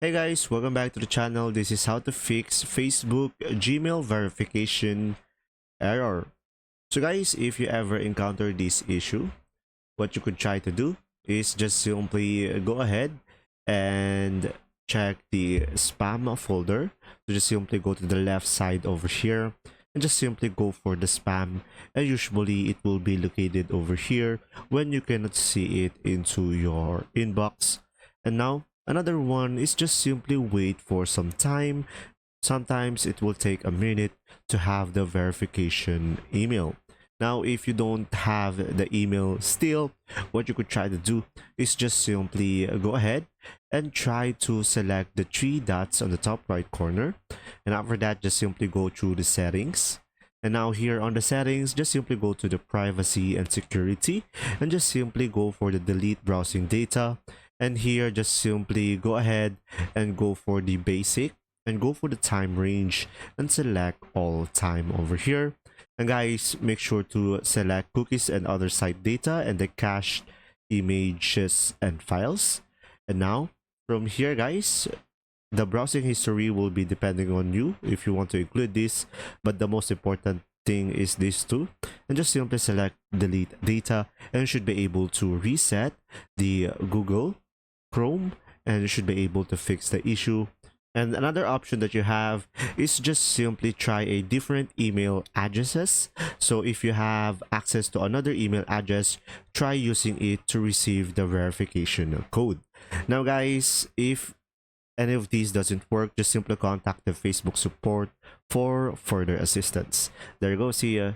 Hey guys, welcome back to the channel. This is how to fix Facebook Gmail verification error. So guys, if you ever encounter this issue, what you could try to do is just simply go ahead and check the spam folder. So just simply go to the left side over here and just simply go for the spam, and usually it will be located over here when you cannot see it into your inbox. And now another one is just simply wait for some time. Sometimes it will take a minute to have the verification email. Now, if you don't have the email still, what you could try to do is just simply go ahead and try to select the three dots on the top right corner. And after that, just simply go through the settings. And now here on the settings, just simply go to the privacy and security and just simply go for the delete browsing data. And here, just simply go ahead and go for the basic and go for the time range and select all time over here. And guys, make sure to select cookies and other site data and the cached images and files. And now from here guys, the browsing history will be depending on you if you want to include this, but the most important thing is these two. And just simply select delete data, and you should be able to reset the Google Chrome, and you should be able to fix the issue. And another option that you have is just simply try a different email addresses. So if you have access to another email address, try using it to receive the verification code. Now guys, if any of these doesn't work, just simply contact the Facebook support for further assistance. There you go, see ya.